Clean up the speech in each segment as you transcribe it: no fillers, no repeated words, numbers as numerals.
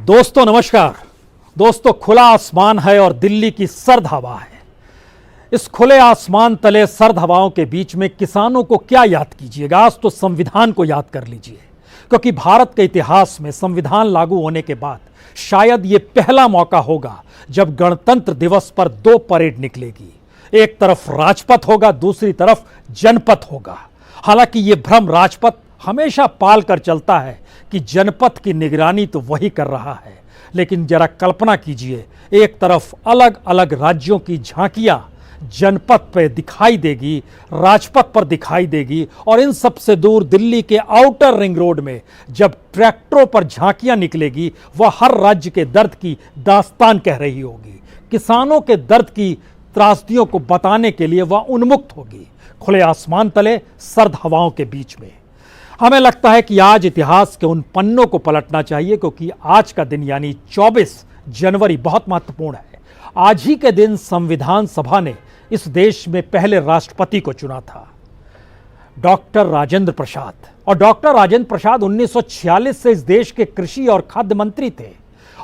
दोस्तों नमस्कार। दोस्तों, खुला आसमान है और दिल्ली की सर्द हवा है। इस खुले आसमान तले सर्द हवाओं के बीच में किसानों को क्या याद कीजिएगा? आज तो संविधान को याद कर लीजिए, क्योंकि भारत के इतिहास में संविधान लागू होने के बाद शायद ये पहला मौका होगा जब गणतंत्र दिवस पर दो परेड निकलेगी। एक तरफ राजपथ होगा, दूसरी तरफ जनपथ होगा। हालांकि ये भ्रम राजपथ हमेशा पाल कर चलता है कि जनपथ की निगरानी तो वही कर रहा है, लेकिन जरा कल्पना कीजिए, एक तरफ अलग अलग राज्यों की झांकियां जनपथ पे दिखाई देगी, राजपथ पर दिखाई देगी, और इन सबसे दूर दिल्ली के आउटर रिंग रोड में जब ट्रैक्टरों पर झांकियां निकलेगी, वह हर राज्य के दर्द की दास्तान कह रही होगी। किसानों के दर्द की त्रासदियों को बताने के लिए वह उन्मुक्त होगी, खुले आसमान तले सर्द हवाओं के बीच में। हमें लगता है कि आज इतिहास के उन पन्नों को पलटना चाहिए, क्योंकि आज का दिन यानी 24 जनवरी बहुत महत्वपूर्ण है। आज ही के दिन संविधान सभा ने इस देश में पहले राष्ट्रपति को चुना था, डॉक्टर राजेंद्र प्रसाद। और डॉक्टर राजेंद्र प्रसाद 1946 से इस देश के कृषि और खाद्य मंत्री थे,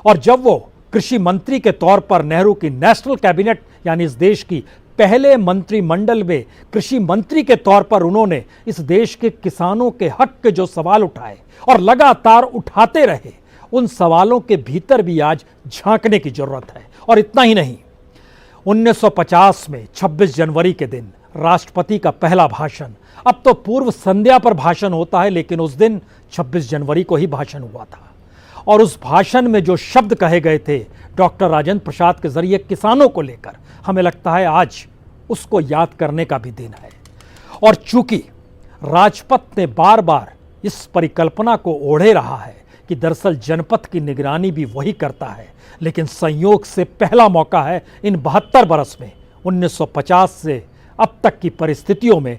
और जब वो कृषि मंत्री के तौर पर नेहरू की नेशनल कैबिनेट यानी इस देश की पहले मंत्रिमंडल में कृषि मंत्री के तौर पर उन्होंने इस देश के किसानों के हक के जो सवाल उठाए और लगातार उठाते रहे, उन सवालों के भीतर भी आज झांकने की जरूरत है। और इतना ही नहीं, 1950 में 26 जनवरी के दिन राष्ट्रपति का पहला भाषण, अब तो पूर्व संध्या पर भाषण होता है, लेकिन उस दिन 26 जनवरी को ही भाषण हुआ था। और उस भाषण में जो शब्द कहे गए थे डॉक्टर राजेंद्र प्रसाद के जरिए किसानों को लेकर, हमें लगता है आज उसको याद करने का भी दिन है। और चूंकि राजपथ ने बार बार इस परिकल्पना को ओढ़े रहा है कि दरअसल जनपथ की निगरानी भी वही करता है, लेकिन संयोग से पहला मौका है इन 72 बरस में, 1950 से अब तक की परिस्थितियों में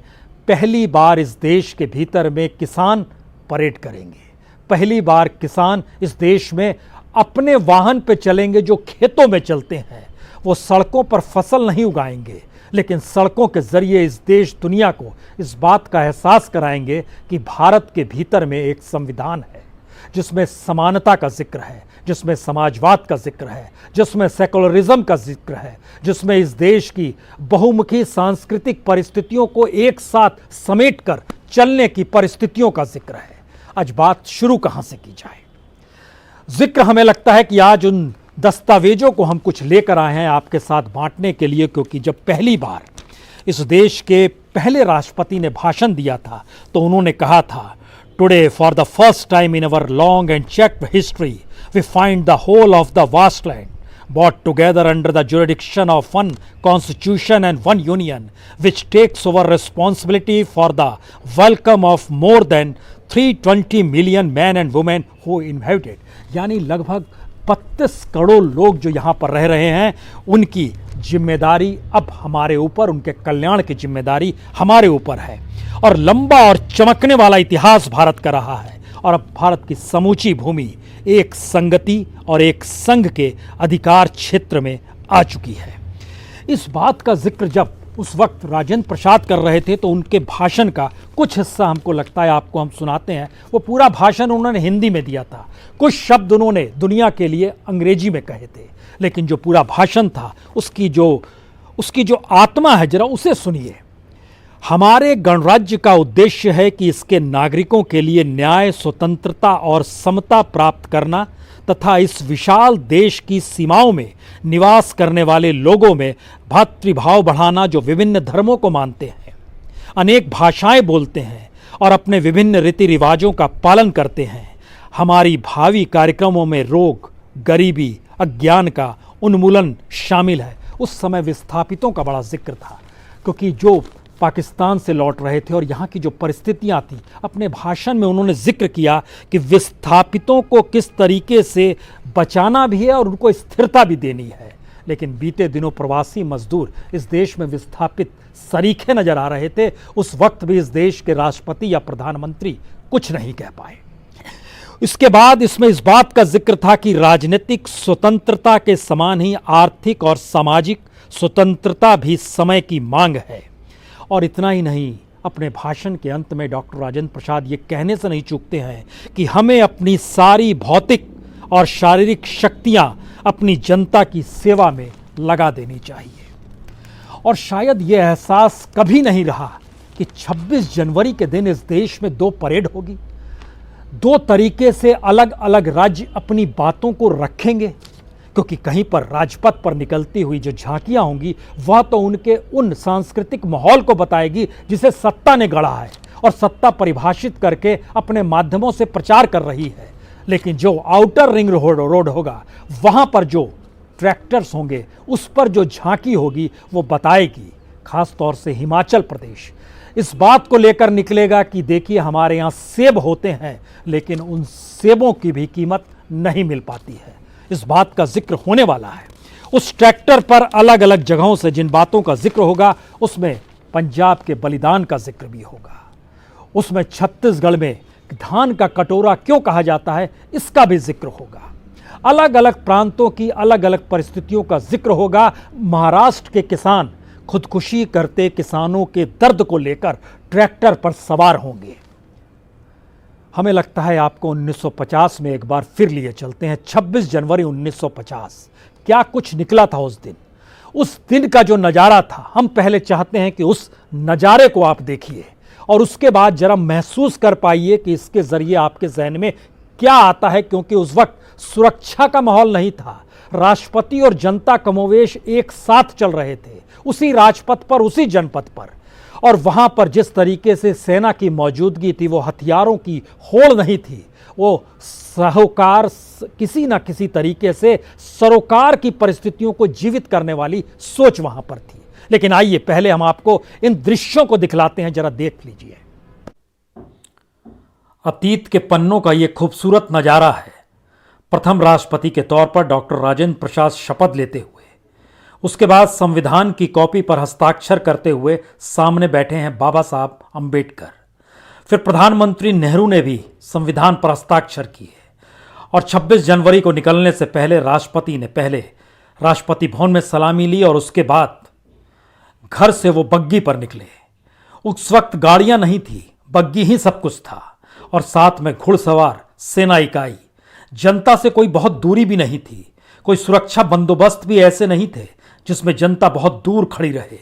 पहली बार इस देश के भीतर में किसान परेड करेंगे। पहली बार किसान इस देश में अपने वाहन पे चलेंगे जो खेतों में चलते हैं। वो सड़कों पर फसल नहीं उगाएंगे, लेकिन सड़कों के जरिए इस देश दुनिया को इस बात का एहसास कराएंगे कि भारत के भीतर में एक संविधान है जिसमें समानता का जिक्र है, जिसमें समाजवाद का जिक्र है, जिसमें सेकुलरिज्म का जिक्र है, जिसमें इस देश की बहुमुखी सांस्कृतिक परिस्थितियों को एक साथ समेटकर चलने की परिस्थितियों का जिक्र है। आज बात शुरू कहां से की जाए? जिक्र हमें लगता है कि आज उन दस्तावेजों को हम कुछ लेकर आए हैं आपके साथ बांटने के लिए, क्योंकि जब पहली बार इस देश के पहले राष्ट्रपति ने भाषण दिया था तो उन्होंने कहा था, today for the first time in our long and checked history we find the whole of the vast land brought together under the jurisdiction of one constitution and one union, which takes over responsibility for the welcome of more than 320 million men and women who inhabited। यानी लगभग 32 करोड़ लोग जो यहाँ पर रह रहे हैं, उनकी जिम्मेदारी अब हमारे ऊपर, उनके कल्याण की जिम्मेदारी हमारे ऊपर है। और लंबा और चमकने वाला इतिहास भारत का रहा है, और अब भारत की समूची भूमि एक संगति और एक संघ के अधिकार क्षेत्र में आ चुकी है। इस बात का जिक्र जब उस वक्त राजेंद्र प्रसाद कर रहे थे तो उनके भाषण का कुछ हिस्सा हमको लगता है आपको हम सुनाते हैं। वो पूरा भाषण उन्होंने हिंदी में दिया था, कुछ शब्द उन्होंने दुनिया के लिए अंग्रेजी में कहे थे, लेकिन जो पूरा भाषण था उसकी जो आत्मा है, जरा उसे सुनिए। हमारे गणराज्य का उद्देश्य है कि इसके नागरिकों के लिए न्याय, स्वतंत्रता और समता प्राप्त करना तथा इस विशाल देश की सीमाओं में निवास करने वाले लोगों में भ्रातृभाव बढ़ाना, जो विभिन्न धर्मों को मानते हैं, अनेक भाषाएं बोलते हैं और अपने विभिन्न रीति रिवाजों का पालन करते हैं। हमारी भावी कार्यक्रमों में रोग, गरीबी, अज्ञान का उन्मूलन शामिल है। उस समय विस्थापितों का बड़ा जिक्र था, क्योंकि जो पाकिस्तान से लौट रहे थे और यहाँ की जो परिस्थितियाँ थी, अपने भाषण में उन्होंने जिक्र किया कि विस्थापितों को किस तरीके से बचाना भी है और उनको स्थिरता भी देनी है। लेकिन बीते दिनों प्रवासी मजदूर इस देश में विस्थापित सरीखे नजर आ रहे थे। उस वक्त भी इस देश के राष्ट्रपति या प्रधानमंत्री कुछ नहीं कह पाए। इसके बाद इसमें इस बात का जिक्र था कि राजनीतिक स्वतंत्रता के समान ही आर्थिक और सामाजिक स्वतंत्रता भी समय की मांग है। और इतना ही नहीं, अपने भाषण के अंत में डॉक्टर राजेंद्र प्रसाद ये कहने से नहीं चूकते हैं कि हमें अपनी सारी भौतिक और शारीरिक शक्तियां अपनी जनता की सेवा में लगा देनी चाहिए। और शायद यह एहसास कभी नहीं रहा कि 26 जनवरी के दिन इस देश में 2 परेड होगी, 2 तरीके से अलग अलग राज्य अपनी बातों को रखेंगे, क्योंकि कहीं पर राजपथ पर निकलती हुई जो झांकियां होंगी वह तो उनके उन सांस्कृतिक माहौल को बताएगी जिसे सत्ता ने गढ़ा है और सत्ता परिभाषित करके अपने माध्यमों से प्रचार कर रही है। लेकिन जो आउटर रिंग रोड होगा वहां पर जो ट्रैक्टर्स होंगे, उस पर जो झांकी होगी वो बताएगी, खास तौर से हिमाचल प्रदेश इस बात को लेकर निकलेगा कि देखिए हमारे यहाँ सेब होते हैं लेकिन उन सेबों की भी कीमत नहीं मिल पाती है। इस बात का जिक्र होने वाला है। उस ट्रैक्टर पर अलग अलग जगहों से जिन बातों का जिक्र होगा उसमें पंजाब के बलिदान का जिक्र भी होगा, उसमें छत्तीसगढ़ में धान का कटोरा क्यों कहा जाता है इसका भी जिक्र होगा, अलग अलग प्रांतों की अलग अलग परिस्थितियों का जिक्र होगा। महाराष्ट्र के किसान खुदकुशी करते किसानों के दर्द को लेकर ट्रैक्टर पर सवार होंगे। हमें लगता है आपको 1950 में एक बार फिर लिए चलते हैं। 26 जनवरी 1950 क्या कुछ निकला था उस दिन का जो नज़ारा था, हम पहले चाहते हैं कि उस नज़ारे को आप देखिए और उसके बाद जरा महसूस कर पाइए कि इसके ज़रिए आपके जहन में क्या आता है, क्योंकि उस वक्त सुरक्षा का माहौल नहीं था। राष्ट्रपति और जनता कमोवेश एक साथ चल रहे थे उसी राजपथ पर, उसी जनपथ पर, और वहां पर जिस तरीके से सेना की मौजूदगी थी वो हथियारों की होड़ नहीं थी, वो सरोकार किसी ना किसी तरीके से सरोकार की परिस्थितियों को जीवित करने वाली सोच वहां पर थी। लेकिन आइए पहले हम आपको इन दृश्यों को दिखलाते हैं, जरा देख लीजिए। अतीत के पन्नों का ये खूबसूरत नजारा है। प्रथम राष्ट्रपति के तौर पर डॉक्टर राजेंद्र प्रसाद शपथ लेते हुए, उसके बाद संविधान की कॉपी पर हस्ताक्षर करते हुए सामने बैठे हैं बाबा साहब अंबेडकर। फिर प्रधानमंत्री नेहरू ने भी संविधान पर हस्ताक्षर किए और 26 जनवरी को निकलने से पहले राष्ट्रपति ने पहले राष्ट्रपति भवन में सलामी ली और उसके बाद घर से वो बग्गी पर निकले। उस वक्त गाड़ियां नहीं थी, बग्गी ही सब कुछ था और साथ में घुड़सवार सेना इकाई। जनता से कोई बहुत दूरी भी नहीं थी, कोई सुरक्षा बंदोबस्त भी ऐसे नहीं थे जिसमें जनता बहुत दूर खड़ी रहे,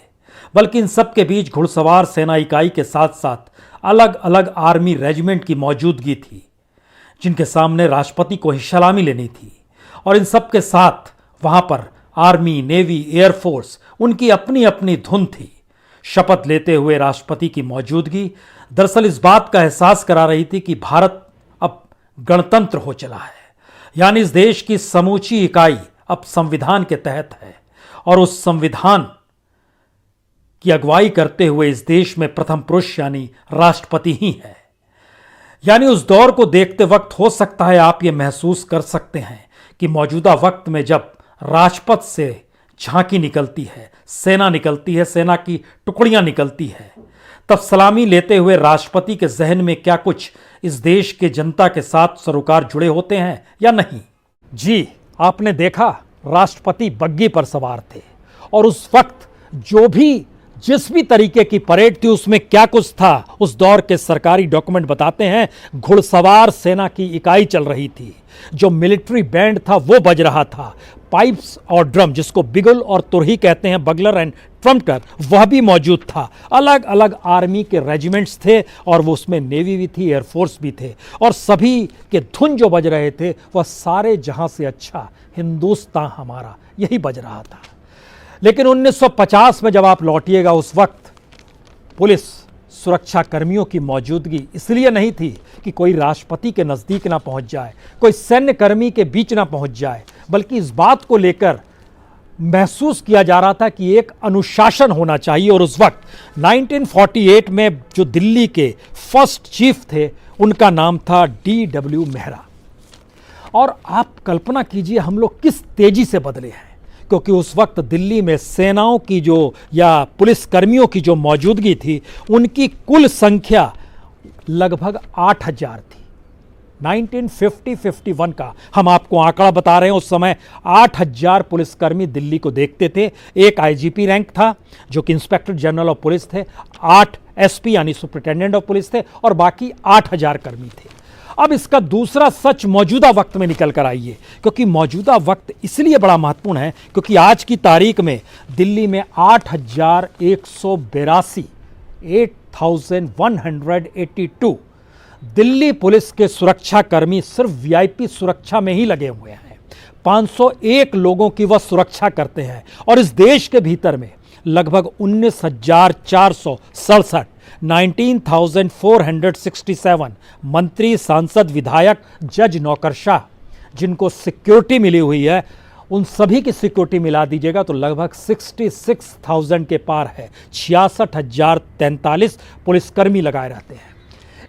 बल्कि इन सब के बीच घुड़सवार सेना इकाई के साथ साथ अलग अलग आर्मी रेजिमेंट की मौजूदगी थी जिनके सामने राष्ट्रपति को ही सलामी लेनी थी। और इन सब के साथ वहां पर आर्मी, नेवी, एयरफोर्स, उनकी अपनी अपनी धुन थी। शपथ लेते हुए राष्ट्रपति की मौजूदगी दरअसल इस बात का एहसास करा रही थी कि भारत अब गणतंत्र हो चला है, यानी इस देश की समूची इकाई अब संविधान के तहत है और उस संविधान की अगुवाई करते हुए इस देश में प्रथम पुरुष यानी राष्ट्रपति ही है। यानी उस दौर को देखते वक्त हो सकता है आप ये महसूस कर सकते हैं कि मौजूदा वक्त में जब राजपथ से झांकी निकलती है, सेना निकलती है, सेना की टुकड़ियां निकलती है, तब सलामी लेते हुए राष्ट्रपति के जहन में क्या कुछ इस देश के जनता के साथ सरोकार जुड़े होते हैं या नहीं? जी, आपने देखा राष्ट्रपति बग्गी पर सवार थे और उस वक्त जिस भी तरीके की परेड थी उसमें क्या कुछ था, उस दौर के सरकारी डॉक्यूमेंट बताते हैं। घुड़सवार सेना की इकाई चल रही थी, जो मिलिट्री बैंड था वो बज रहा था, पाइप्स और ड्रम जिसको बिगुल और तुरही कहते हैं, बगलर एंड ट्रम्पटर, वह भी मौजूद था। अलग अलग आर्मी के रेजिमेंट्स थे और वो उसमें नेवी भी थी, एयरफोर्स भी थे और सभी के धुन जो बज रहे थे वह सारे जहां से अच्छा हिंदुस्तान हमारा यही बज रहा था। लेकिन 1950 में जब आप लौटिएगा उस वक्त पुलिस सुरक्षा कर्मियों की मौजूदगी इसलिए नहीं थी कि कोई राष्ट्रपति के नज़दीक ना पहुंच जाए, कोई सैन्य कर्मी के बीच ना पहुंच जाए, बल्कि इस बात को लेकर महसूस किया जा रहा था कि एक अनुशासन होना चाहिए। और उस वक्त 1948 में जो दिल्ली के फर्स्ट चीफ थे उनका नाम था D.W. मेहरा। और आप कल्पना कीजिए हम लोग किस तेजी से बदले हैं, क्योंकि उस वक्त दिल्ली में सेनाओं की जो या पुलिस कर्मियों की जो मौजूदगी थी उनकी कुल संख्या लगभग 8,000 थी। 1950-51 का हम आपको आंकड़ा बता रहे हैं। उस समय 8,000 पुलिसकर्मी दिल्ली को देखते थे। एक आईजीपी रैंक था जो कि इंस्पेक्टर जनरल ऑफ पुलिस थे, 8 एसपी यानी सुपरिटेंडेंट ऑफ पुलिस थे और बाकी 8,000 कर्मी थे। अब इसका दूसरा सच मौजूदा वक्त में निकल कर आई है, क्योंकि मौजूदा वक्त इसलिए बड़ा महत्वपूर्ण है क्योंकि आज की तारीख में दिल्ली में 8,182 दिल्ली पुलिस के सुरक्षा कर्मी सिर्फ वीआईपी सुरक्षा में ही लगे हुए हैं। 501 लोगों की वह सुरक्षा करते हैं और इस देश के भीतर में लगभग 19,467 19,467 मंत्री, सांसद, विधायक, जज, नौकरशाह जिनको सिक्योरिटी मिली हुई है, उन सभी की सिक्योरिटी मिला दीजिएगा तो लगभग 66,000 के पार है। 66,043 पुलिसकर्मी लगाए रहते हैं।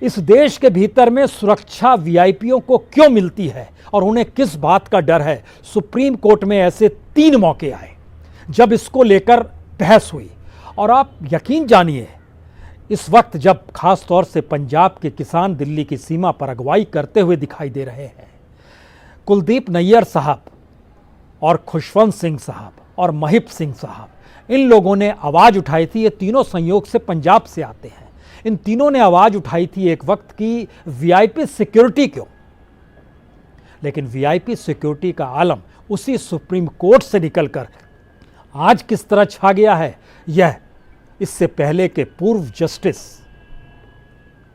इस देश के भीतर में सुरक्षा वीआईपीओ को क्यों मिलती है और उन्हें किस बात का डर है? सुप्रीम कोर्ट में ऐसे 3 मौके आए जब इसको लेकर बहस हुई, और आप यकीन जानिए इस वक्त जब खास तौर से पंजाब के किसान दिल्ली की सीमा पर अगुवाई करते हुए दिखाई दे रहे हैं, कुलदीप नैयर साहब और खुशवंत सिंह साहब और महिप सिंह साहब, इन लोगों ने आवाज़ उठाई थी। ये तीनों संयोग से पंजाब से आते हैं। इन तीनों ने आवाज़ उठाई थी एक वक्त की वीआईपी सिक्योरिटी क्यों, लेकिन वीआईपी सिक्योरिटी का आलम उसी सुप्रीम कोर्ट से निकलकर आज किस तरह छा गया है, यह इससे पहले के पूर्व जस्टिस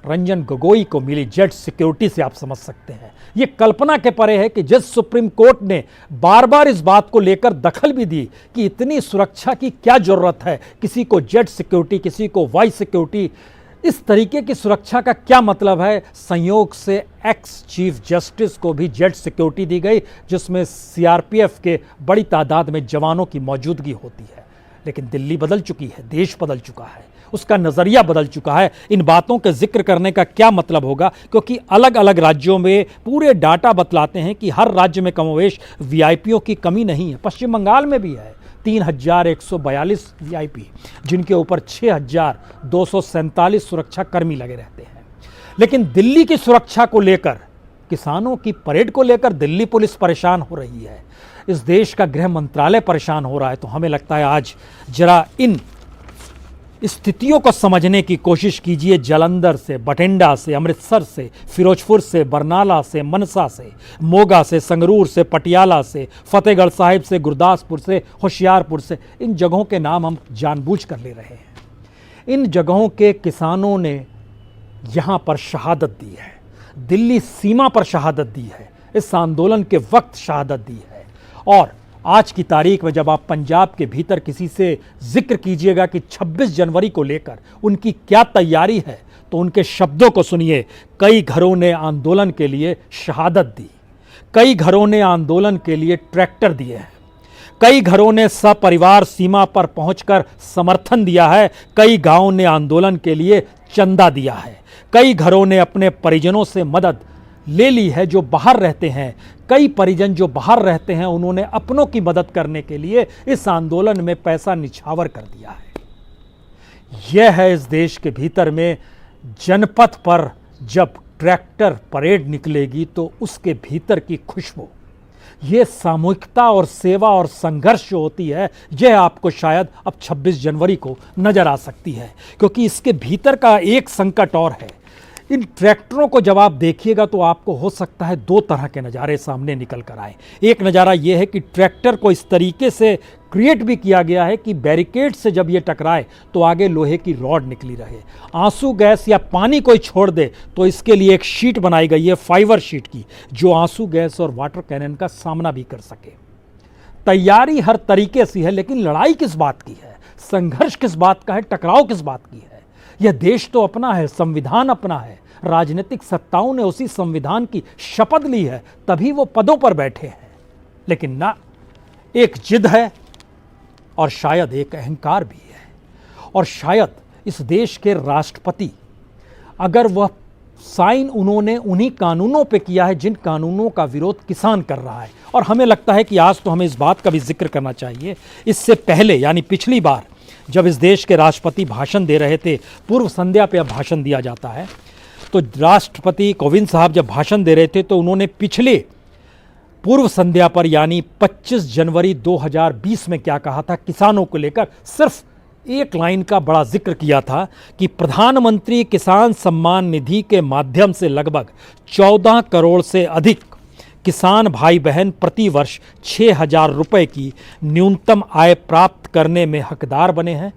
रंजन गोगोई को मिली जेट सिक्योरिटी से आप समझ सकते हैं। यह कल्पना के परे है कि जिस सुप्रीम कोर्ट ने बार बार इस बात को लेकर दखल भी दी कि इतनी सुरक्षा की क्या जरूरत है, किसी को जेट सिक्योरिटी, किसी को वाई सिक्योरिटी, इस तरीके की सुरक्षा का क्या मतलब है। संयोग से एक्स चीफ जस्टिस को भी जेट सिक्योरिटी दी गई जिसमें सीआरपीएफ के बड़ी तादाद में जवानों की मौजूदगी होती है। लेकिन दिल्ली बदल चुकी है, देश बदल चुका है, उसका नज़रिया बदल चुका है। इन बातों का जिक्र करने का क्या मतलब होगा, क्योंकि अलग अलग राज्यों में पूरे डाटा बतलाते हैं कि हर राज्य में कमोवेश वीआईपीओ की कमी नहीं है। पश्चिम बंगाल में भी है 3,142 वीआईपी, जिनके ऊपर 6,247 सुरक्षा कर्मी लगे रहते हैं। लेकिन दिल्ली की सुरक्षा को लेकर, किसानों की परेड को लेकर दिल्ली पुलिस परेशान हो रही है, इस देश का गृह मंत्रालय परेशान हो रहा है। तो हमें लगता है आज जरा इन स्थितियों को समझने की कोशिश कीजिए। जालंधर से, बठिंडा से, अमृतसर से, फिरोजपुर से, बरनाला से, मनसा से, मोगा से, संगरूर से, पटियाला से, फतेहगढ़ साहिब से, गुरदासपुर से, होशियारपुर से, इन जगहों के नाम हम जानबूझकर ले रहे हैं। इन जगहों के किसानों ने यहाँ पर शहादत दी है, दिल्ली सीमा पर शहादत दी है, इस आंदोलन के वक्त शहादत दी है। और आज की तारीख में जब आप पंजाब के भीतर किसी से जिक्र कीजिएगा कि 26 जनवरी को लेकर उनकी क्या तैयारी है, तो उनके शब्दों को सुनिए। कई घरों ने आंदोलन के लिए शहादत दी, कई घरों ने आंदोलन के लिए ट्रैक्टर दिए हैं, कई घरों ने सपरिवार सीमा पर पहुंचकर समर्थन दिया है, कई गांवों ने आंदोलन के लिए चंदा दिया है, कई घरों ने अपने परिजनों से मदद ले ली है जो बाहर रहते हैं। कई परिजन जो बाहर रहते हैं उन्होंने अपनों की मदद करने के लिए इस आंदोलन में पैसा निछावर कर दिया है। यह है इस देश के भीतर में जनपथ पर जब ट्रैक्टर परेड निकलेगी तो उसके भीतर की खुशबू, ये सामूहिकता और सेवा और संघर्ष जो होती है, यह आपको शायद अब 26 जनवरी को नजर आ सकती है। क्योंकि इसके भीतर का एक संकट और है। इन ट्रैक्टरों को जब आप देखिएगा तो आपको हो सकता है 2 तरह के नज़ारे सामने निकल कर आए। एक नज़ारा यह है कि ट्रैक्टर को इस तरीके से क्रिएट भी किया गया है कि बैरिकेड से जब ये टकराए तो आगे लोहे की रॉड निकली रहे। आंसू गैस या पानी कोई छोड़ दे तो इसके लिए एक शीट बनाई गई है फाइबर शीट की, जो आंसू गैस और वाटर कैनन का सामना भी कर सके। तैयारी हर तरीके से है, लेकिन लड़ाई किस बात की है, संघर्ष किस बात का है, टकराव किस बात की है? यह देश तो अपना है, संविधान अपना है, राजनीतिक सत्ताओं ने उसी संविधान की शपथ ली है, तभी वो पदों पर बैठे हैं। लेकिन ना, एक जिद है और शायद एक अहंकार भी है। और शायद इस देश के राष्ट्रपति, अगर वह साइन उन्होंने उन्हीं कानूनों पे किया है जिन कानूनों का विरोध किसान कर रहा है। और हमें लगता है कि आज तो हमें इस बात का भी जिक्र करना चाहिए, इससे पहले यानी पिछली बार जब इस देश के राष्ट्रपति भाषण दे रहे थे, पूर्व संध्या पे अब भाषण दिया जाता है, तो राष्ट्रपति कोविंद साहब जब भाषण दे रहे थे तो उन्होंने पिछले पूर्व संध्या पर यानी 25 जनवरी 2020 में क्या कहा था किसानों को लेकर, सिर्फ एक लाइन का बड़ा जिक्र किया था कि प्रधानमंत्री किसान सम्मान निधि के माध्यम से लगभग 14 करोड़ से अधिक किसान भाई बहन प्रति वर्ष 6,000 रुपए की न्यूनतम आय प्राप्त करने में हकदार बने हैं।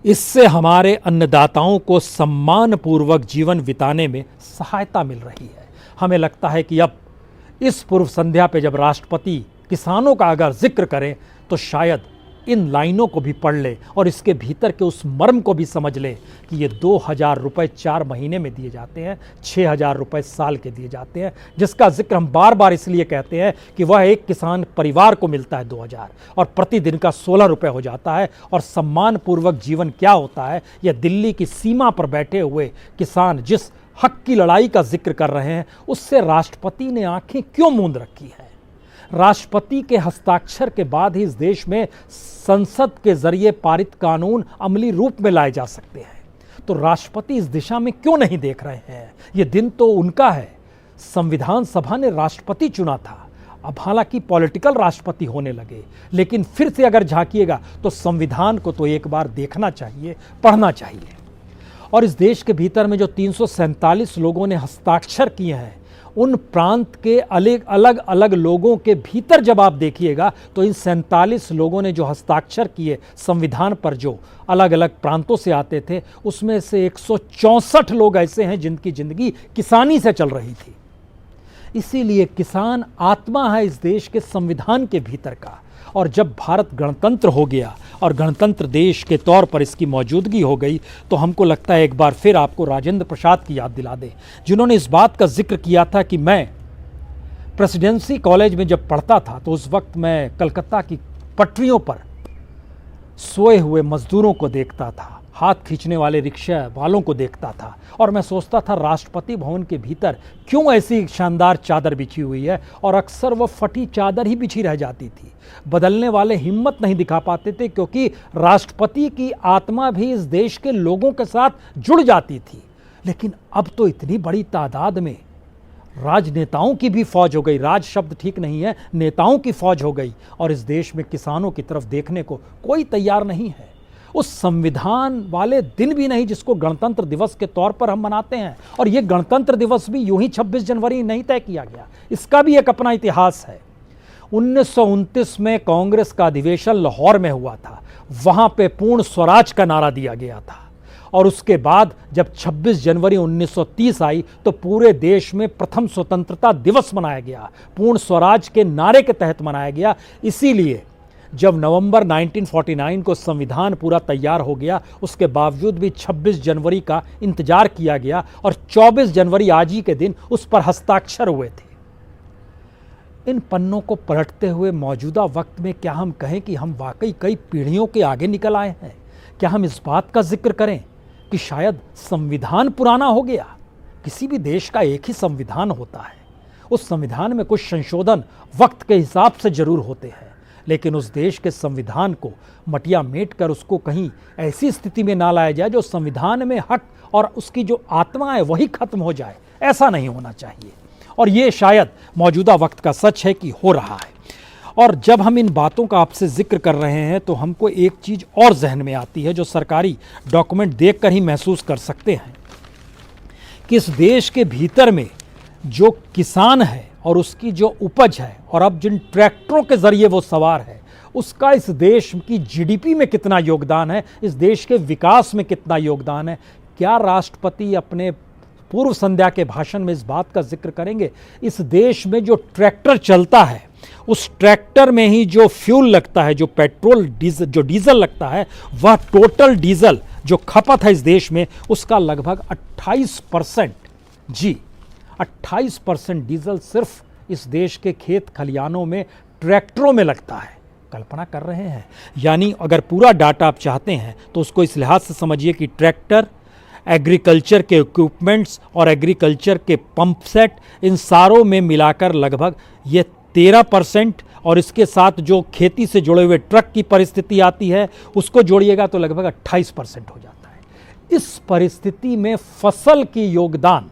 इससे हमारे अन्नदाताओं को सम्मानपूर्वक जीवन बिताने में सहायता मिल रही है। हमें लगता है कि अब इस पूर्व संध्या पे जब राष्ट्रपति किसानों का अगर जिक्र करें तो शायद इन लाइनों को भी पढ़ ले और इसके भीतर के उस मर्म को भी समझ ले कि ये 2,000 रुपये 4 महीने में दिए जाते हैं, 6,000 रुपये साल के दिए जाते हैं, जिसका जिक्र हम बार बार इसलिए कहते हैं कि वह एक किसान परिवार को मिलता है 2,000 और प्रतिदिन का 16 रुपये हो जाता है। और सम्मानपूर्वक जीवन क्या होता है, यह दिल्ली की सीमा पर बैठे हुए किसान जिस हक की लड़ाई का जिक्र कर रहे हैं, उससे राष्ट्रपति ने आंखें क्यों मूंद रखी हैं? राष्ट्रपति के हस्ताक्षर के बाद ही इस देश में संसद के जरिए पारित कानून अमली रूप में लाए जा सकते हैं, तो राष्ट्रपति इस दिशा में क्यों नहीं देख रहे हैं? ये दिन तो उनका है, संविधान सभा ने राष्ट्रपति चुना था। अब हालांकि पॉलिटिकल राष्ट्रपति होने लगे, लेकिन फिर से अगर झांकिएगा तो संविधान को तो एक बार देखना चाहिए, पढ़ना चाहिए। और इस देश के भीतर में जो 347 लोगों ने हस्ताक्षर किए हैं, उन प्रांत के अलग अलग लोगों के भीतर जब आप देखिएगा तो इन 47 लोगों ने जो हस्ताक्षर किए संविधान पर, जो अलग अलग प्रांतों से आते थे, उसमें से 164 लोग ऐसे हैं जिनकी जिंदगी किसानी से चल रही थी। इसीलिए किसान आत्मा है इस देश के संविधान के भीतर का। और जब भारत गणतंत्र हो गया और गणतंत्र देश के तौर पर इसकी मौजूदगी हो गई, तो हमको लगता है एक बार फिर आपको राजेंद्र प्रसाद की याद दिला दें, जिन्होंने इस बात का जिक्र किया था कि मैं प्रेसिडेंसी कॉलेज में जब पढ़ता था तो उस वक्त मैं कलकत्ता की पटरियों पर सोए हुए मजदूरों को देखता था, हाथ खींचने वाले रिक्शा वालों को देखता था, और मैं सोचता था राष्ट्रपति भवन के भीतर क्यों ऐसी शानदार चादर बिछी हुई है, और अक्सर वह फटी चादर ही बिछी रह जाती थी। बदलने वाले हिम्मत नहीं दिखा पाते थे, क्योंकि राष्ट्रपति की आत्मा भी इस देश के लोगों के साथ जुड़ जाती थी। लेकिन अब तो इतनी बड़ी तादाद में राजनेताओं की भी फौज हो गई, राज शब्द ठीक नहीं है, नेताओं की फौज हो गई, और इस देश में किसानों की तरफ देखने को कोई तैयार नहीं है। उस संविधान वाले दिन भी नहीं जिसको गणतंत्र दिवस के तौर पर हम मनाते हैं। और ये गणतंत्र दिवस भी यूं ही 26 जनवरी नहीं तय किया गया, इसका भी एक अपना इतिहास है। 1929 में कांग्रेस का अधिवेशन लाहौर में हुआ था, वहां पे पूर्ण स्वराज का नारा दिया गया था, और उसके बाद जब 26 जनवरी 1930 आई तो पूरे देश में प्रथम स्वतंत्रता दिवस मनाया गया, पूर्ण स्वराज के नारे के तहत मनाया गया। इसीलिए जब नवंबर 1949 को संविधान पूरा तैयार हो गया, उसके बावजूद भी 26 जनवरी का इंतजार किया गया, और 24 जनवरी आज ही के दिन उस पर हस्ताक्षर हुए थे। इन पन्नों को पलटते हुए मौजूदा वक्त में क्या हम कहें कि हम वाकई कई पीढ़ियों के आगे निकल आए हैं? क्या हम इस बात का जिक्र करें कि शायद संविधान पुराना हो गया? किसी भी देश का एक ही संविधान होता है, उस संविधान में कुछ संशोधन वक्त के हिसाब से जरूर होते हैं, लेकिन उस देश के संविधान को मटिया मेट कर उसको कहीं ऐसी स्थिति में ना लाया जाए जो संविधान में हक और उसकी जो आत्मा है वही खत्म हो जाए। ऐसा नहीं होना चाहिए, और ये शायद मौजूदा वक्त का सच है कि हो रहा है। और जब हम इन बातों का आपसे जिक्र कर रहे हैं तो हमको एक चीज़ और जहन में आती है जो सरकारी डॉक्यूमेंट देखकर ही महसूस कर सकते हैं कि इस देश के भीतर में जो किसान है और उसकी जो उपज है, और अब जिन ट्रैक्टरों के जरिए वो सवार है, उसका इस देश की जीडीपी में कितना योगदान है, इस देश के विकास में कितना योगदान है, क्या राष्ट्रपति अपने पूर्व संध्या के भाषण में इस बात का जिक्र करेंगे? इस देश में जो ट्रैक्टर चलता है, उस ट्रैक्टर में ही जो फ्यूल लगता है, जो पेट्रोल जो डीजल लगता है, वह टोटल डीजल जो खपत है इस देश में, उसका लगभग 28%, जी 28% डीजल सिर्फ इस देश के खेत खलियानों में ट्रैक्टरों में लगता है। कल्पना कर रहे हैं? यानी अगर पूरा डाटा आप चाहते हैं तो उसको इस लिहाज से समझिए कि ट्रैक्टर, एग्रीकल्चर के इक्विपमेंट्स और एग्रीकल्चर के पंप सेट, इन सारों में मिलाकर लगभग ये 13%, और इसके साथ जो खेती से जुड़े हुए ट्रक की परिस्थिति आती है उसको जोड़िएगा तो लगभग 28% हो जाता है। इस परिस्थिति में फसल की योगदान,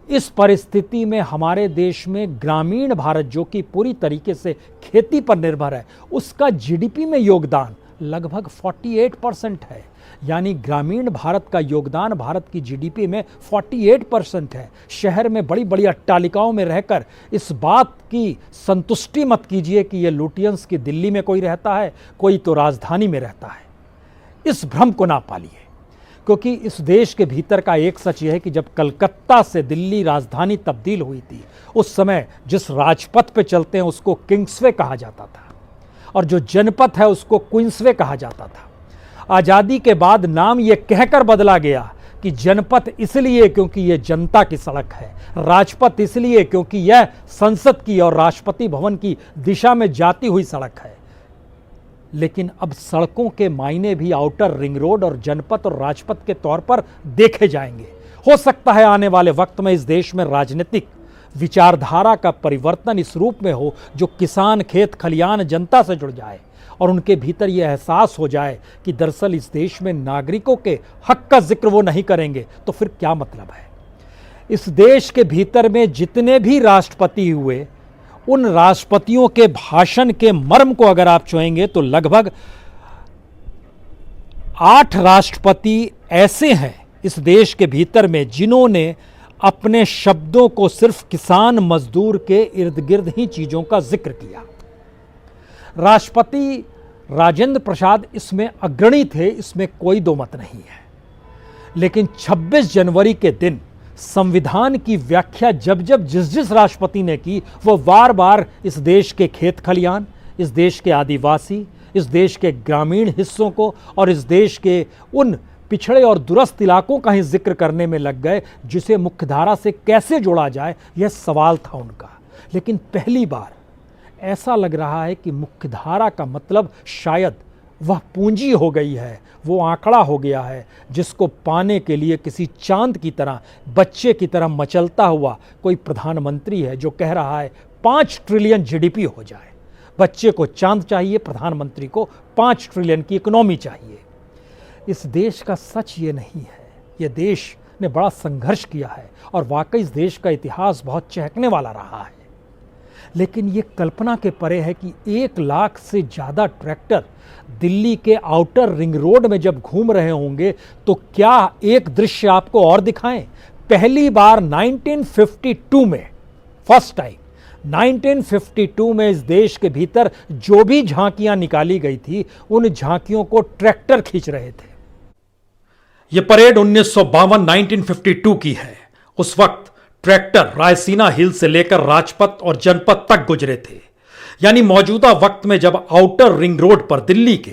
इस परिस्थिति में हमारे देश में ग्रामीण भारत जो कि पूरी तरीके से खेती पर निर्भर है, उसका जीडीपी में योगदान लगभग 48% है। यानी ग्रामीण भारत का योगदान भारत की जीडीपी में 48% है। शहर में बड़ी बड़ी अट्टालिकाओं में रहकर इस बात की संतुष्टि मत कीजिए कि ये लुटियंस की दिल्ली में कोई रहता है, कोई तो राजधानी में रहता है। इस भ्रम को ना पालिए, क्योंकि इस देश के भीतर का एक सच यह है कि जब कलकत्ता से दिल्ली राजधानी तब्दील हुई थी, उस समय जिस राजपथ पे चलते हैं उसको किंग्सवे कहा जाता था, और जो जनपथ है उसको क्वींसवे कहा जाता था। आज़ादी के बाद नाम यह कहकर बदला गया कि जनपथ इसलिए क्योंकि यह जनता की सड़क है, राजपथ इसलिए क्योंकि यह संसद की और राष्ट्रपति भवन की दिशा में जाती हुई सड़क है। लेकिन अब सड़कों के मायने भी आउटर रिंग रोड और जनपथ और राजपथ के तौर पर देखे जाएंगे। हो सकता है आने वाले वक्त में इस देश में राजनीतिक विचारधारा का परिवर्तन इस रूप में हो जो किसान, खेत खलियान, जनता से जुड़ जाए और उनके भीतर यह एहसास हो जाए कि दरअसल इस देश में नागरिकों के हक का जिक्र वो नहीं करेंगे तो फिर क्या मतलब है। इस देश के भीतर में जितने भी राष्ट्रपति हुए, उन राष्ट्रपतियों के भाषण के मर्म को अगर आप छुएंगे तो लगभग 8 राष्ट्रपति ऐसे हैं इस देश के भीतर में जिन्होंने अपने शब्दों को सिर्फ किसान मजदूर के इर्द गिर्द ही चीजों का जिक्र किया। राष्ट्रपति राजेंद्र प्रसाद इसमें अग्रणी थे, इसमें कोई दो मत नहीं है। लेकिन 26 जनवरी के दिन संविधान की व्याख्या जब जब जिस राष्ट्रपति ने की, वो बार बार इस देश के खेत खलियान, इस देश के आदिवासी, इस देश के ग्रामीण हिस्सों को और इस देश के उन पिछड़े और दुरस्त इलाकों का ही जिक्र करने में लग गए जिसे मुख्यधारा से कैसे जोड़ा जाए, यह सवाल था उनका। लेकिन पहली बार ऐसा लग रहा है कि मुख्यधारा का मतलब शायद वह पूंजी हो गई है, वो आंकड़ा हो गया है जिसको पाने के लिए किसी चांद की तरह, बच्चे की तरह मचलता हुआ कोई प्रधानमंत्री है जो कह रहा है 5 ट्रिलियन जीडीपी हो जाए। बच्चे को चांद चाहिए, प्रधानमंत्री को 5 ट्रिलियन की इकोनॉमी चाहिए। इस देश का सच ये नहीं है। ये देश ने बड़ा संघर्ष किया है और वाकई इस देश का इतिहास बहुत चहकने वाला रहा है। लेकिन ये कल्पना के परे है कि 1 लाख से ज़्यादा ट्रैक्टर दिल्ली के आउटर रिंग रोड में जब घूम रहे होंगे तो क्या एक दृश्य आपको और दिखाएं। पहली बार 1952 में, फर्स्ट टाइम 1952 में इस देश के भीतर जो भी झांकियां निकाली गई थी, उन झांकियों को ट्रैक्टर खींच रहे थे। यह परेड 1952 की है। उस वक्त ट्रैक्टर रायसीना हिल से लेकर राजपथ और जनपथ तक गुजरे थे। यानी मौजूदा वक्त में जब आउटर रिंग रोड पर दिल्ली के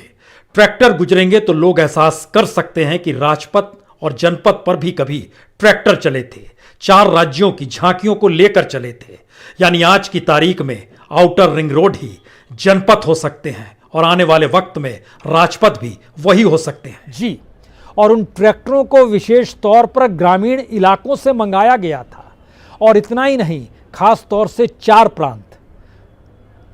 ट्रैक्टर गुजरेंगे तो लोग एहसास कर सकते हैं कि राजपथ और जनपथ पर भी कभी ट्रैक्टर चले थे, 4 राज्यों की झांकियों को लेकर चले थे। यानी आज की तारीख में आउटर रिंग रोड ही जनपथ हो सकते हैं और आने वाले वक्त में राजपथ भी वही हो सकते हैं। जी, और उन ट्रैक्टरों को विशेष तौर पर ग्रामीण इलाकों से मंगाया गया था। और इतना ही नहीं, खास तौर से 4 प्रांत,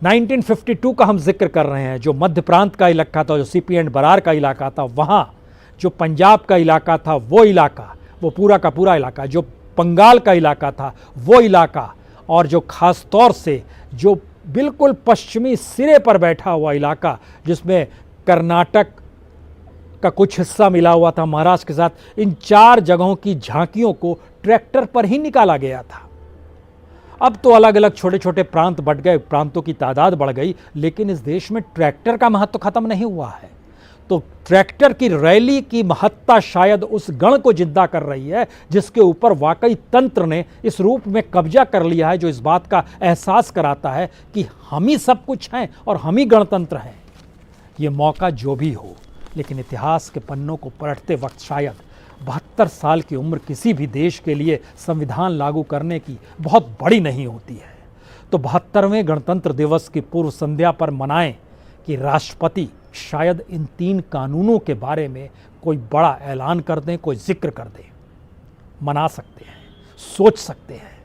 1952 का हम जिक्र कर रहे हैं, जो मध्य प्रांत का इलाका था, जो सीपी एंड बरार का इलाका था, वहाँ जो पंजाब का इलाका था वो इलाका, वो पूरा का पूरा इलाका, जो बंगाल का इलाका था वो इलाका, और जो खास तौर से जो बिल्कुल पश्चिमी सिरे पर बैठा हुआ इलाका जिसमें कर्नाटक का कुछ हिस्सा मिला हुआ था महाराष्ट्र के साथ, इन 4 जगहों की झांकियों को ट्रैक्टर पर ही निकाला गया था। अब तो अलग अलग छोटे छोटे प्रांत बढ़ गए, प्रांतों की तादाद बढ़ गई, लेकिन इस देश में ट्रैक्टर का महत्व खत्म नहीं हुआ है। तो ट्रैक्टर की रैली की महत्ता शायद उस गण को जिंदा कर रही है जिसके ऊपर वाकई तंत्र ने इस रूप में कब्जा कर लिया है, जो इस बात का एहसास कराता है कि हम ही सब कुछ हैं और हम ही गणतंत्र हैं। ये मौका जो भी हो, लेकिन इतिहास के पन्नों को पलटते वक्त शायद 72 साल की उम्र किसी भी देश के लिए संविधान लागू करने की बहुत बड़ी नहीं होती है। तो 72वें गणतंत्र दिवस की पूर्व संध्या पर मनाएं कि राष्ट्रपति शायद इन 3 कानूनों के बारे में कोई बड़ा ऐलान कर दें, कोई जिक्र कर दें। मना सकते हैं, सोच सकते हैं,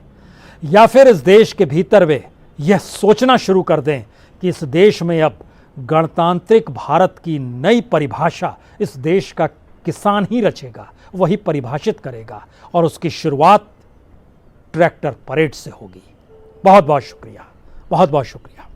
या फिर इस देश के भीतर वे यह सोचना शुरू कर दें कि इस देश में अब गणतांत्रिक भारत की नई परिभाषा इस देश का किसान ही रचेगा, वही परिभाषित करेगा, और उसकी शुरुआत ट्रैक्टर परेड से होगी। बहुत बहुत शुक्रिया, बहुत बहुत शुक्रिया।